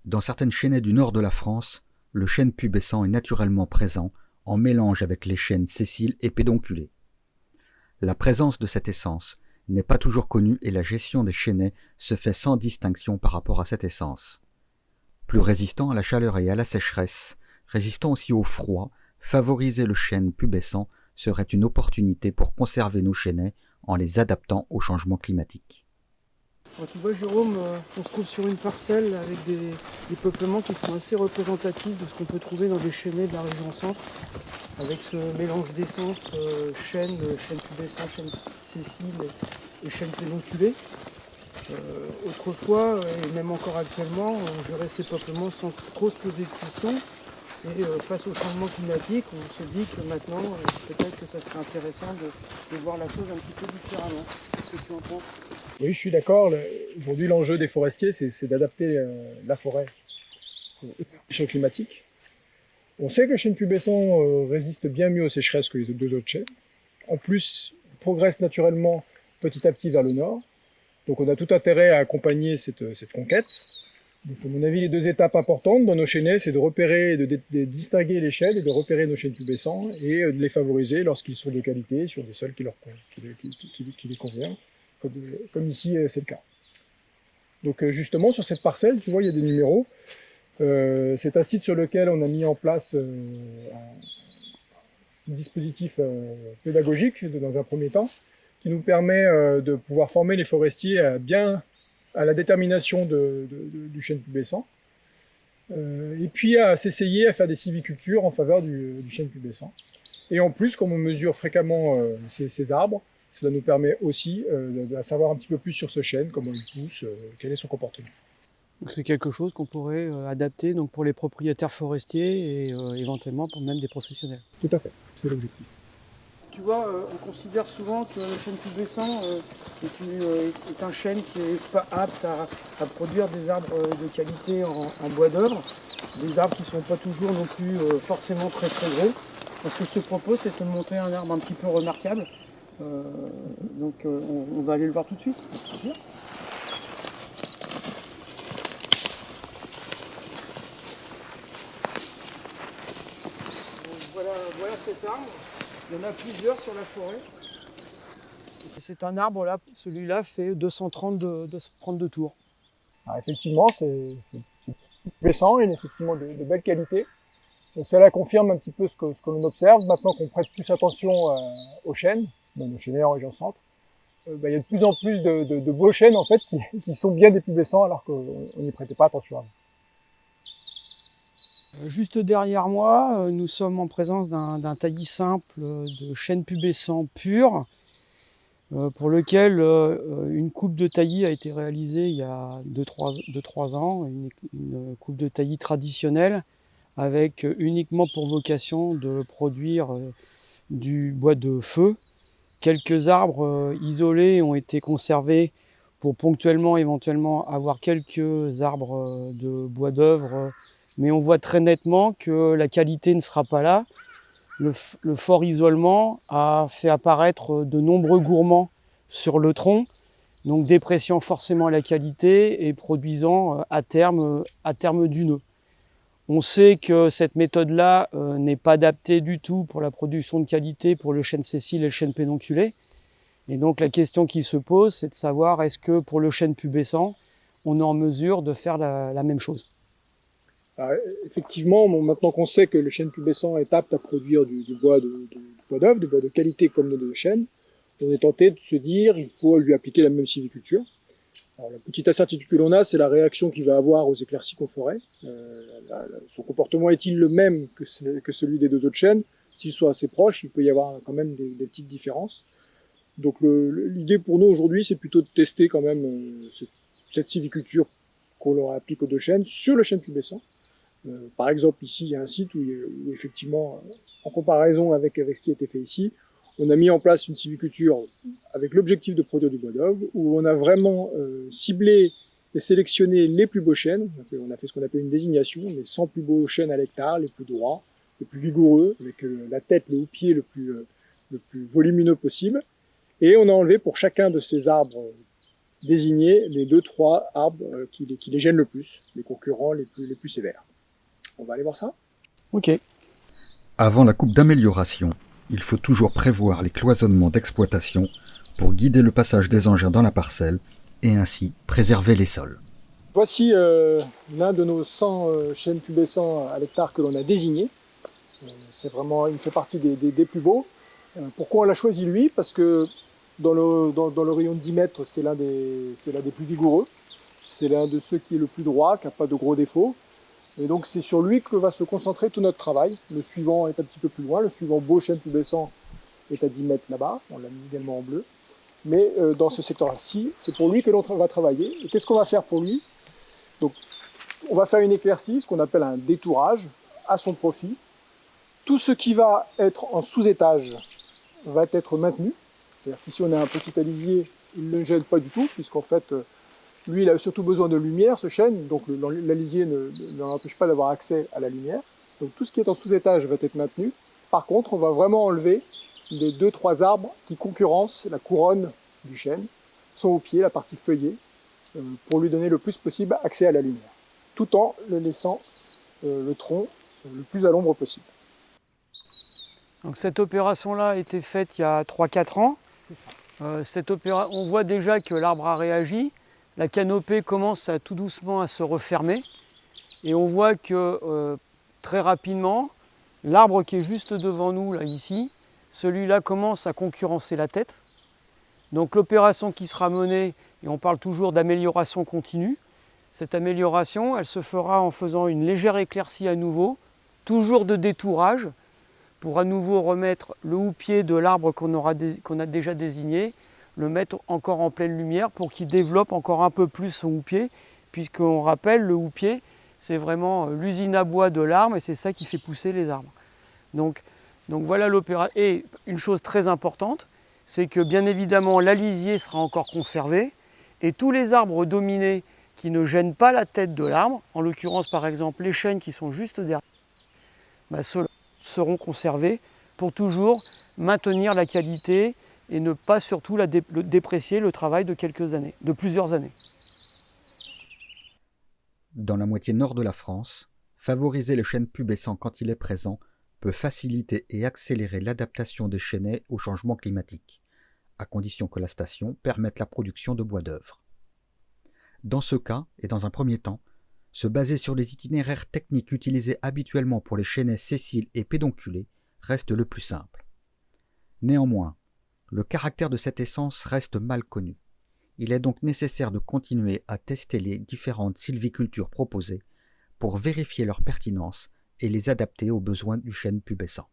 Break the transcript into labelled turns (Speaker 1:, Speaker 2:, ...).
Speaker 1: Dans certaines chênaies du nord de la France, le chêne pubescent est naturellement présent en mélange avec les chênes sessiles et pédonculés. La présence de cette essence n'est pas toujours connue et la gestion des chênaies se fait sans distinction par rapport à cette essence. Plus résistant à la chaleur et à la sécheresse, résistant aussi au froid, favoriser le chêne pubescent serait une opportunité pour conserver nos chênaies en les adaptant au changement climatique.
Speaker 2: Alors, tu vois Jérôme, on se trouve sur une parcelle avec des peuplements qui sont assez représentatifs de ce qu'on peut trouver dans des chênaies de la région centre, avec ce mélange d'essences chêne pubescent, chêne sessile et chêne pédonculé. Autrefois, et même encore actuellement, on gérait ces peuplements sans trop se poser de questions. Et face au changement climatique, on se dit que maintenant, peut-être que ça serait intéressant de voir la chose un petit peu différemment. Qu'est-ce que tu en penses ?
Speaker 3: Oui, je suis d'accord. Aujourd'hui, l'enjeu des forestiers, c'est d'adapter la forêt aux conditions climatiques. On sait que le chêne pubescent résiste bien mieux aux sécheresses que les deux autres chênes. En plus, il progresse naturellement petit à petit vers le nord. Donc on a tout intérêt à accompagner cette conquête. Donc, à mon avis, les deux étapes importantes dans nos chênaies, c'est de repérer, de distinguer les chênes et de repérer nos chênes pubescents et de les favoriser lorsqu'ils sont de qualité sur des sols qui les conviennent, comme ici c'est le cas. Donc justement, sur cette parcelle, tu vois, il y a des numéros. C'est un site sur lequel on a mis en place un dispositif pédagogique dans un premier temps, qui nous permet de pouvoir former les forestiers à la détermination du chêne pubescent, et puis à s'essayer à faire des sylvicultures en faveur du chêne pubescent. Et en plus, comme on mesure fréquemment ces arbres, cela nous permet aussi de savoir un petit peu plus sur ce chêne, comment il pousse, quel est son comportement.
Speaker 2: Donc c'est quelque chose qu'on pourrait adapter donc, pour les propriétaires forestiers et éventuellement pour même des professionnels.
Speaker 3: Tout à fait, c'est l'objectif.
Speaker 2: Tu vois, on considère souvent que le chêne pubescent est un chêne qui n'est pas apte à produire des arbres de qualité en bois d'œuvre, des arbres qui ne sont pas toujours non plus forcément très très gros. Donc, ce que je te propose, c'est de te montrer un arbre un petit peu remarquable. On va aller le voir tout de suite. Voilà cet arbre. Il y en a plusieurs sur la forêt. C'est un arbre là, celui-là fait 232 tours.
Speaker 3: Alors effectivement, c'est pubescent et effectivement de belle qualité. Donc cela confirme un petit peu ce que l'on observe. Maintenant qu'on prête plus attention aux chênes, même aux chênaires en région centre, il y a de plus en plus de beaux chênes en fait qui sont bien des pubescents alors qu'on n'y prêtait pas attention avant.
Speaker 2: Juste derrière moi, nous sommes en présence d'un taillis simple de chêne pubescent pur, pour lequel une coupe de taillis a été réalisée il y a 2-3 ans, une coupe de taillis traditionnelle, avec uniquement pour vocation de produire du bois de feu. Quelques arbres isolés ont été conservés pour ponctuellement, éventuellement, avoir quelques arbres de bois d'œuvre, mais on voit très nettement que la qualité ne sera pas là. Le fort isolement a fait apparaître de nombreux gourmands sur le tronc, donc dépréciant forcément la qualité et produisant à terme du nœud. On sait que cette méthode-là n'est pas adaptée du tout pour la production de qualité pour le chêne sessile et le chêne pédonculé. Et donc la question qui se pose, c'est de savoir est-ce que pour le chêne pubescent, on est en mesure de faire la même chose.
Speaker 3: Alors, effectivement, maintenant qu'on sait que le chêne pubescent est apte à produire du bois d'œuvre, du bois de qualité comme nos deux chênes, on est tenté de se dire qu'il faut lui appliquer la même sylviculture. Alors, la petite incertitude que l'on a, c'est la réaction qu'il va avoir aux éclaircies qu'on ferait. Son comportement est-il le même que celui des deux autres chênes? S'ils sont assez proches, il peut y avoir quand même des petites différences. Donc l'idée pour nous aujourd'hui, c'est plutôt de tester quand même cette sylviculture qu'on leur applique aux deux chênes sur le chêne pubescent. Par exemple, ici, il y a un site où effectivement, en comparaison avec ce qui a été fait ici, on a mis en place une sylviculture avec l'objectif de produire du bois d'œuvre, où on a vraiment ciblé et sélectionné les plus beaux chênes. On a fait ce qu'on appelle une désignation, les 100 plus beaux chênes à l'hectare, les plus droits, les plus vigoureux, avec la tête, le houppier le plus volumineux possible. Et on a enlevé pour chacun de ces arbres désigner les 2-3 arbres qui les gênent le plus, les concurrents les plus sévères. On va aller voir ça ?
Speaker 2: Ok.
Speaker 1: Avant la coupe d'amélioration, il faut toujours prévoir les cloisonnements d'exploitation pour guider le passage des engins dans la parcelle et ainsi préserver les sols.
Speaker 3: Voici l'un de nos 100 chênes pubescents à l'hectare que l'on a désigné. Il fait partie des plus beaux. Pourquoi on l'a choisi lui ? Parce que dans le rayon de 10 mètres, c'est l'un des plus vigoureux. C'est l'un de ceux qui est le plus droit, qui n'a pas de gros défauts. Et donc c'est sur lui que va se concentrer tout notre travail. Le suivant est un petit peu plus loin. Le suivant beau chêne pubescent est à 10 mètres là-bas. On l'a mis également en bleu. Mais dans ce secteur-ci, c'est pour lui que l'on va travailler. Et qu'est-ce qu'on va faire pour lui ? Donc, on va faire une éclaircie, ce qu'on appelle un détourage, à son profit. Tout ce qui va être en sous-étage va être maintenu. C'est-à-dire qu'ici, on a un petit alisier, il ne le gêne pas du tout, puisqu'en fait, lui, il a surtout besoin de lumière, ce chêne, donc l'alisier ne l'empêche pas d'avoir accès à la lumière. Donc, tout ce qui est en sous-étage va être maintenu. Par contre, on va vraiment enlever les 2-3 arbres qui concurrencent la couronne du chêne, son au pied, la partie feuillée, pour lui donner le plus possible accès à la lumière, tout en le laissant le tronc le plus à l'ombre possible.
Speaker 2: Donc cette opération-là a été faite il y a 3-4 ans. On voit déjà que l'arbre a réagi. La canopée commence tout doucement à se refermer. Et on voit que très rapidement, l'arbre qui est juste devant nous, là, ici, celui-là commence à concurrencer la tête. Donc l'opération qui sera menée, et on parle toujours d'amélioration continue, cette amélioration, elle se fera en faisant une légère éclaircie à nouveau, toujours de détourage, pour à nouveau remettre le houppier de l'arbre qu'on a déjà désigné, le mettre encore en pleine lumière pour qu'il développe encore un peu plus son houppier, puisqu'on rappelle, le houppier, c'est vraiment l'usine à bois de l'arbre et c'est ça qui fait pousser les arbres. Donc voilà l'opération. Et une chose très importante, c'est que bien évidemment l'alisier sera encore conservé et tous les arbres dominés qui ne gênent pas la tête de l'arbre, en l'occurrence par exemple les chênes qui sont juste derrière, ceux-là seront conservés pour toujours maintenir la qualité et ne pas surtout déprécier le travail de plusieurs années.
Speaker 1: Dans la moitié nord de la France, favoriser le chêne pubescent quand il est présent peut faciliter et accélérer l'adaptation des chênaies au changement climatique, à condition que la station permette la production de bois d'œuvre. Dans ce cas, et dans un premier temps, se baser sur les itinéraires techniques utilisés habituellement pour les chênaies sessiles et pédonculées reste le plus simple. Néanmoins, le caractère de cette essence reste mal connu. Il est donc nécessaire de continuer à tester les différentes sylvicultures proposées pour vérifier leur pertinence et les adapter aux besoins du chêne pubescent.